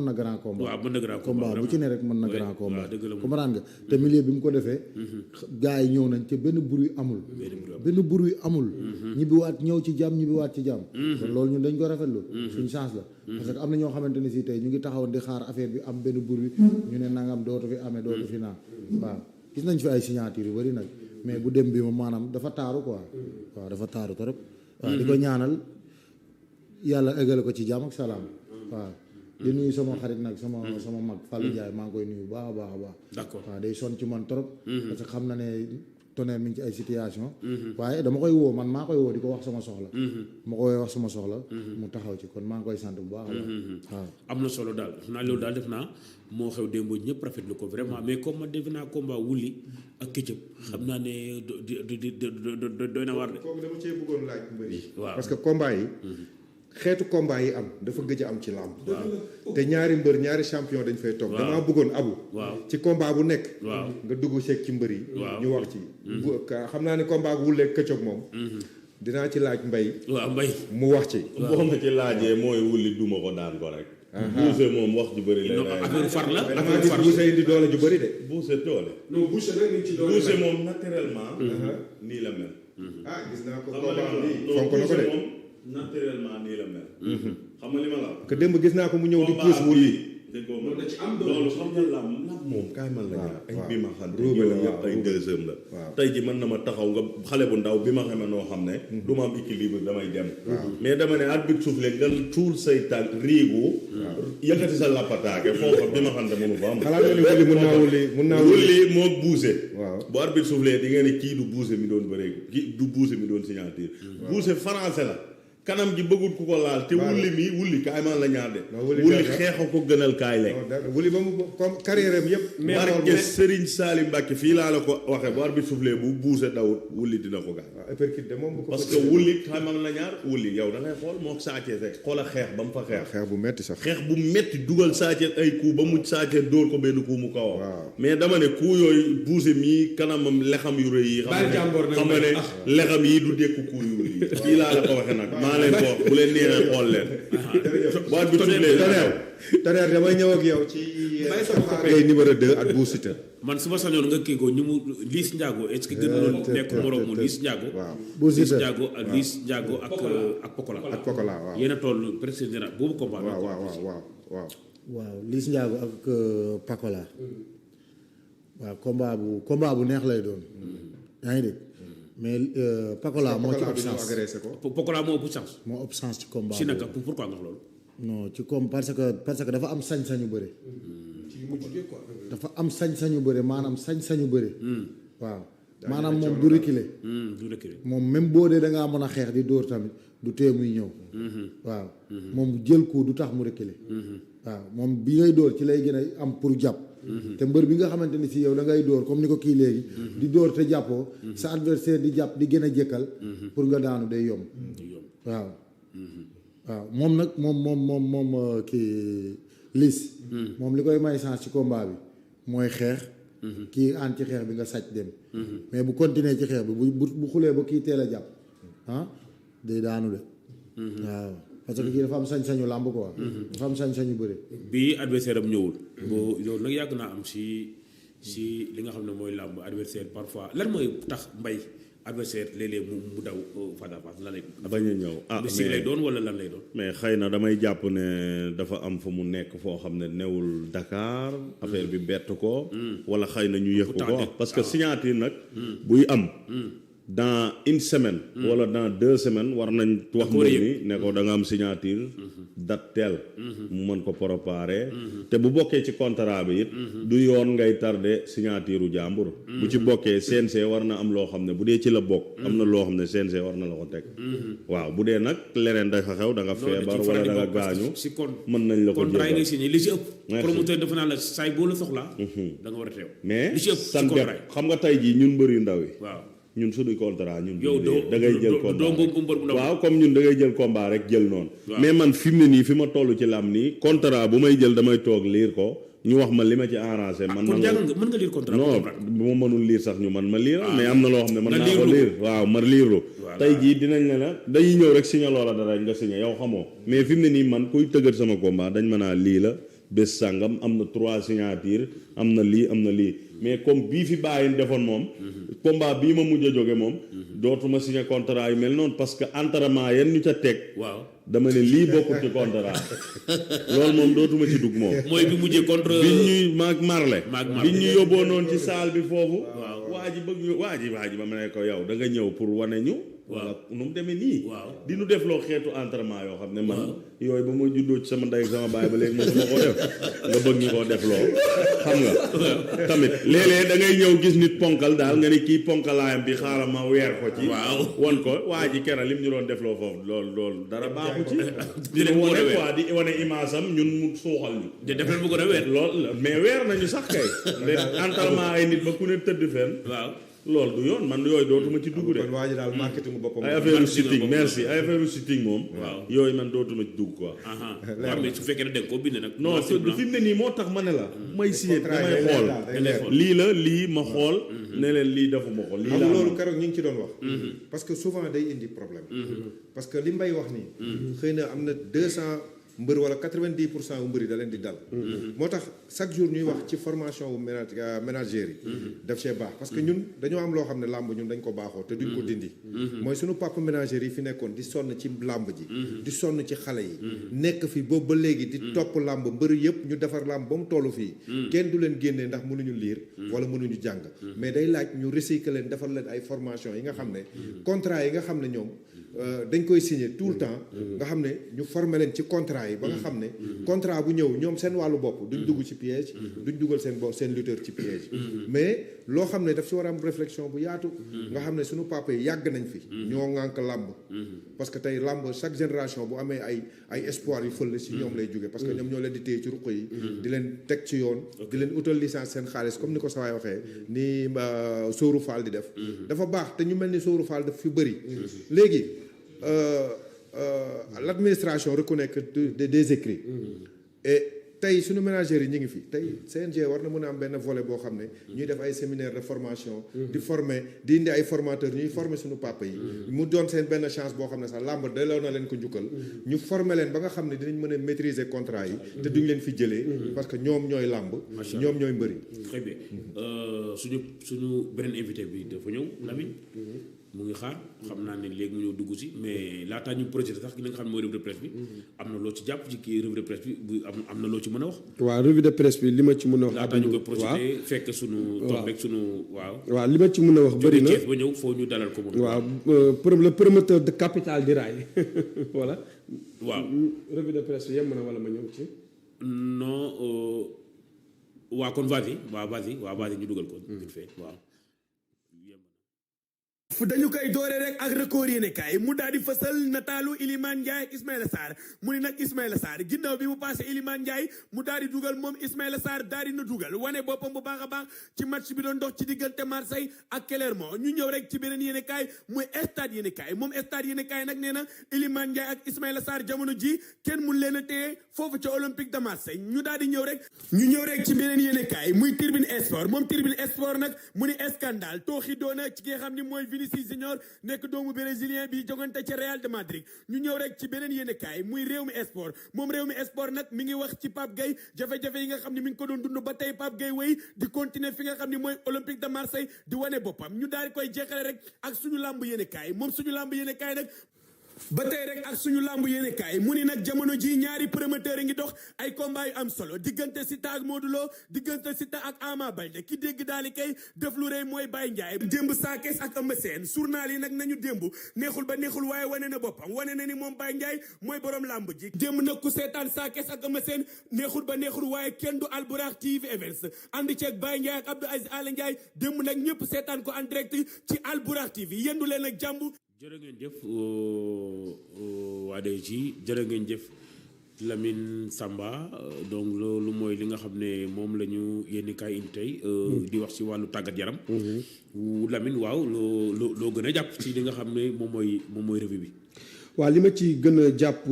mën na grand combat. waaw mën na grand combat bu ci ne rek mën na grand combat. dëgg la comprendre nga te milieu bi mu ko defee. gars yi ñëw nañ te benn bruit amul. benn bruit amul. ñibbiwaat ñëw ci jàmm ñibbiwaat ci jàmm. kon loolu ñun dañ ko rafetlu. suñu chance la. parce que am na ñoo xamante ne si tey ñu ngi taxawoon di xaar affaire bi am benn bruit. ñu ne nangam dootu fi amee dootu fi naan. waaw gis nañ fi ay signature yu bari nag mais bu dem bi moom maanaam dafa taaru quoi. waaw dafa taaru trop. waaw di ko ñaanal yàlla eggale ko ci jàmm ak salaam. waaw di nuyu sama xarit nag sama mag Fallou Ndiaye maa ngi koy nuyu baax a baax a baax. d'accord waaw day sonn ci man trop. parce que xam na ne Tonnerre mi ngi ci ay situation. waaye dama koy woo man maa koy woo di ko wax sama soxla. ma koy wax sama soxla. mu taxaw ci kon maa ngi koy sant bu baax a baax. waaw am na solo daal def naa loolu daal def naa moo xew démb ñëpp rafetlu ko vraiment mais comme man def naa combat Wouly ak Ketchup xam naa ne doy na war de. kooku dama cee bëggoon laaj mbër yi. waaw parce que combat yi. xeetu combat yi am dafa gëj a am ci làmb. te ñaari mbër ñaari champion dañ fay toog. damaa bëggoon abu. ci combat bu nekk. nga dugg seeg ci mbër yi. ñu wax ci. xam naa ne combat bu Wouly ak Ketchup moom. dinaa ci laaj mbay. waaw mbay mu wax ci. boo ma ci laajee mooy Wouly duma ko daan ko rek. buuse moom wax ju bëri lay affaire far la damaa gis buuse indi doole ju bëri de. buuse doole. non buuse nag ni ci doole buuse moom naturellement. nii la mel. gis naa ko xam nga combat bi li fonk na ko de. moom naturellement nii la mel. xam nga li ma la wax. que démb gis naa ko mu ñëw di puus Wouly. loolu da ci am doole loolu xam nga lam moom kaay man la ñaar ay bi ma xam ne ruube la yooyu yëpp ay deuxième la tey ji mën na ma taxaw nga xale bu ndaw bi ma xamee noo xam ne du ma am équilibre damay dem mais dama ne arbitre soufflé nga tuur say tànk riigu yëkkati sa lappataake foofa bi ma xam ne mënu fa am xalaat nga ni Wouly mun naa Wouly moo buuse waaw bu arbitre soufflé di nga ne kii du buuse mi doon bëreegu kii du buuse mi doon signature buuse français la kanam gi bëggul ku ko laal te Wouly kaay man la ñaar de Wouly xeexa ko gënal kaay lekk Wouly ba mu comme carrière am yëpp barke Serigne Salim Mbacke fii laa la ko waxee bu arbitre soufflé bu buuse dawut Wouly dina ko gaañ uppercut de moom bu ko parce que Wouly kaay man la ñaar Wouly yow da ngay xool moo Sa Thiès rek xoola xeex ba mu fa xeex bu metti sax xeex bu metti dugal Sa Thiès ay coup ba mucc Sa Thiès dóor ko benn coup mu kaw mais dama ne coup yooyu buuse mii kanamam lexam yu rëy yi xam nga ne lexam yi du dékku coup yu Wouly fii laa la ko waxee nag maa leen ko bu leen neexee xool leen waat bi Tonnerre damay ñëw ak yow ci ngay numéro 2 ak Bou Siteu man su ma sañoon nga kii ko ñu mu Liss Ndiago est-ce que gën loolu nekk moroom mu Liss Ndiago Liss Ndiago ak Liss Ndiago ak Pokola waaw yéen a toll presque général boobu combat waaw Liss Ndiago ak Pokola waaw combat bu neex lay doon yaa ngi dégg mais Pokola moo ci ëpp chance Pokola moo ëpp chance moo ëpp chance ci combat si naka pourquoi nga wax loolu non ci parce que dafa am sañ-sañu bëre dafa am sañ-sañu bëre maanaam sañ-sañu bëre waaw maanaam moom du reculer moom même boo dee da ngaa mën a xeex di dóor tamit du tee muy ñëw waaw moom jël ko du tax mu reculer waaw moom bi ngay dóor ci lay gën a am pour jàpp te mbër bi nga xamante ni si yow da ngay dóor comme ni ko kii léegi di dóor te jàppoo sa adversaire di jàpp di gën a jëkkal pour nga daanu day yomb waaw waaw moom nag moom kii Liss moom li koy may chance ci combat bi mooy xeex kii ànd ci xeex bi nga sàcc dem mais bu continuer ci xeex bi bu xulee ba kii teel a jàpp day daanu de waaw parce que kii dafa am sañ-sañu làmb quoi dafa am sañ-sañu bëre bii adversaire am ñëwul boo loolu nag yàgg naa am si li nga xam ne mooy làmb adversaire parfois lan mooy tax mbay adversaire léeg-léeg mu daw face à face lan lay bañ a ñëw mais lay doon wala lan lay doon mais xëy na damay jàpp ne dafa am fu mu nekk foo xam ne newul Dakar affaire bi bett ko wala xëy na ñu yëg ko parce que signature nag buy am dans une semaine wala dans 2 semaines war nañ wax mbir mi ne ko da nga am signature date telle mu mën ko préparer te bu bokkee ci contrat bi it du yoon ngay tardé signature u jàmbur bu ci bokkee CNG war na am loo xam ne bu dee ci la bokk am na loo xam ne CNG war na la ko teg waaw bu dee nag leneen dafa xew da nga feebar wala da nga gaañu mën nañ la ko contrat yi ngay signé li ci ëpp promoteur dafa naa la saay boo la soxlaa da nga war a teew mais li ci ëpp san def xam nga tey jii ñun mbër yu ndaw yi waaw ñun suñuy contrat ñun yow da ngay jël combat waaw waaw comme ñun da ngay jël combat rek jël noonu mais man fi mu ne nii fi ma toll ci lam nii contrat bu may jël damay toog liir ko ñu wax ma li ma ci arrangé man mën nga lire contrat non bu ma mënul liir sax ñu man ma liir mais am na loo xam ne mën naa ko liir waaw ma liiru tey jii dinañ ne la dañuy ñëw rek signé loola dara nga signé yow xamoo mais fi mu ne nii man kuy tëggat sama combat dañ mën a lii la bés sàngam am na 3 signature am na lii mais comme bii fi bàyyi defoon moom combat bii ma mujj a jóge moom dootuma signé contrat yu mel noonu parce que entraînement yan ñu ca teg waaw dama ne lii bokkul ci contrat loolu moom dootuma ci dugg moom mooy bi mujjee contre bi ñuy maag marle bi ñu yóbboo noonu ci salle bi foofu waa ji bëgg ñu waa ji ba ma ne ko yow da nga ñëw pour wane ñu wala nu mu demee nii di nu def loo xeetu entraînement yoo xam ne man yooyu ba ma juddoo ci sama ndey ak sama baay ba léegi mosuma koo def nga bëgg ñu koo def loo xam nga tamit léeg-léeg da ngay ñëw gis nit ponkal daal nga ni kii ponkalaayam bi xaaral ma weer ko ci won ko waa ji kera lim ñu doon def loo foofu loolu dara baaxu ci di wane quoi di wane image am ñun mu suuxal ñu te def leen bu ko a weer lool mais weer nañu sax kay entraînement ay nit ba ku ne tëdd fenn loolu du yoon man yooyu dootuma ci dugg de. kon waa ji daal marketing boppam. ay affaire sitting merci ay affaire sitting moom. yooyu man dootuma ci dugg quoi. waaw mais su fekkee ne da nga koo bind nag. non fi mu ne nii moo tax ma ne la. may signé damay xool lii la lii ma xool. ne leen lii defuma ko. lii la loolu keroog ñu ngi ci doon wax. parce que souvent day indi problème. parce que li Mbaye wax nii. xëy na am na 200. mbër wala 90% wu mbër yi da leen di dal. moo tax chaque jour ñuy wax ci formation wu ménagères yi. daf see baax parce que ñun dañoo am loo xam ne làmb ñun dañ ko baaxoo te duñ ko dindi. mooy sunu papa ménagères yi fi nekkoon di sonn ci làmb ji. di sonn ci xale yi. nekk fi boobu ba léegi di topp làmb mbër yëpp ñu defar làmb ba mu tollu fii. kenn du leen génnee ndax mënuñu liir. wala mënuñu jàng. mais day laaj ñu recycler leen defar leen ay formation yi nga xam ne. contrat yi nga xam ne ñoom. dañ koy signer tout le temps nga xam ne ñu former leen ci contrat yi ba nga xam ne contrat bu ñëw ñoom seen wàllu bopp duñ dugg ci piège duñ dugal seen lutteur ci piège mais loo xam ne daf si war a am réflexion bu yaatu nga xam ne suñu papa yi yàgg nañ fi ñoo ŋànk làmb parce que tey làmb chaque génération bu amee ay espoir yu fël si ñoom lay jóge parce que ñoom ñoo leen di téye ci ruq yi di leen teg ci yoon di leen utal licence seen xaalis comme ni ko sawaay waxee ni Sóoru Fall di def dafa baax te ñu mel ni Sóoru Fall daf fi bëri léegi l'administration reconnaît que des écrits et tey suñu ménagères yi ñu ngi fi tey CNG war na mën a am benn volet boo xam ne ñuy def ay séminaire de formation di former di indi ay formateurs ñuy former suñu papa yi mu doon seen benn chance boo xam ne sax làmb delloo na leen ko njukkal ñu former leen ba nga xam ne dinañ mën a maîtriser contrat yi te duñ leen fi jëlee parce que ñoom ñooy làmb ñoom ñooy mbëri très bien suñu beneen invité bi dafa ñëw Lamine mu ngi xaar xam naa ne léegi mu ñëw dugg si mais laataa ñu projeté sax li nga xam ne mooy revue de presse bi am na loo ci jàpp ci kii revue de presse bi bu am na loo ci mën a wax. waaw revue de presse bi li ma ci mën a wax. laataa ñu koy projeté fekk sunu. toog rek sunu waaw. waaw li ma ci mën a wax bëri na ba ñëw foo ñu dalal ko. waaw le promoteur de capital di raay voilà. waaw revue de presse bi yem na wala ma ñëw ci. non waa kon vas-y ñu dugal ko. vite fait waaw. dañu koy doore rek ak record yéene kaay mu daal di fësal nataalu Iliman Ndiaye ak Ismaïla Sarr mu ni nag Ismaïla Sarr ginnaaw bi mu passé Iliman Ndiaye mu daal di dugal moom Ismaïla Sarr daal di na dugal wane boppam bu baax a baax ci match bi doon dox ci diggante Marseille ak Clermont ñu ñëw rek ci beneen yéene kaay muy stade yéene kaay moom stade yéene kaay nag nee na Iliman Ndiaye ak Ismaïla Sarr jamono ji kenn mun leen a téye foofu ca Olympique de Marseille ñu daal di ñëw rek ci beneen yéene kaay muy Tribune Sport moom Tribune Sport nag mu ni scandale tooxi doona ci ki nga xam ni mooy Vinicius Junior nekk doomu brésilien bi jogante ci Real de Madrid ñu ñëw rek ci beneen yéenekaay muy Rewmi Sport moom Rewmi Sport nag mi ngi wax ci Pape Gueye jafe-jafe yi nga xam ne mi ngi ko doon dund ba tey Pape Gueye wéy di continuer fi nga xam ne mooy Olympique de Marseille di wane boppam ñu daal di koy jeexale rek ak suñu làmb yéenekaay moom suñu làmb yéenekaay nag ba tey rek ak suñu làmb yéene kaay mu ni nag jamono ji ñaari promoteur yi ngi dox ay combat yu am solo diggante Siteu ak Modou Lo diggante Siteu ak Ama Baldé ki dégg daal di kay def lu rëy mooy Baye Ndiaye démb Sa Thiès ak Eumeu Sène journal yi nag nañu démb neexul ba neexul waaye wane na boppam wane na ni moom Baye Ndiaye mooy borom làmb ji démb nag ku seetaan Sa Thiès ak Eumeu Sène neexul ba neexul waaye kenn du Albourakh TV Events ànd ceeg Baye Ndiaye ak Abdou Aziz Ala Ndiaye démb nag ñëpp seetaan ko en direct ci Albourakh TV yendu leen ak jàmb jërë ngeen jëf waa DG jërë ngeen jëf Lamine Samba donc loolu mooy li nga xam ne moom la ñu yéen kaay indi tey di wax ci wàllu tàggat yaram. Lamine waaw loo gën a jàpp ci li nga xam ne moom mooy revue bi. waaw li ma ci gën a jàpp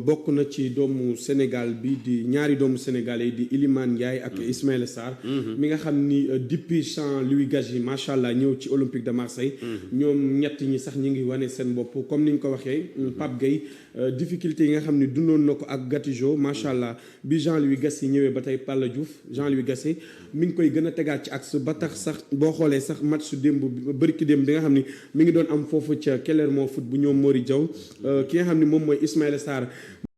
bokk na ci doomu Sénégal bi di ñaari doomu sénégalais di Iliman Ndiaye ak Ismaïla Sarr mi nga xam ni depuis Jean-Louis Gassi macha allah ñëw ci Olympique de Marseille ñoom ñett ñi sax ñi ngi wane seen bopp comme ni ñu ko waxee Pape Gueye difficulté yi nga xam ni dundoon na ko ak Gattuso macha allah bi Jean-Louis Gassi ñëwee ba tey Palla Diouf Jean-Louis Gassi mi ngi koy gën a tegaat ci axe ba tax sax boo xoolee sax match su démb bërki démb bi nga xam ni mi ngi doon am foofu ca Clermont Foot bu ñoom Mori Diaw ki nga xam ni moom mooy Ismaïla Sarr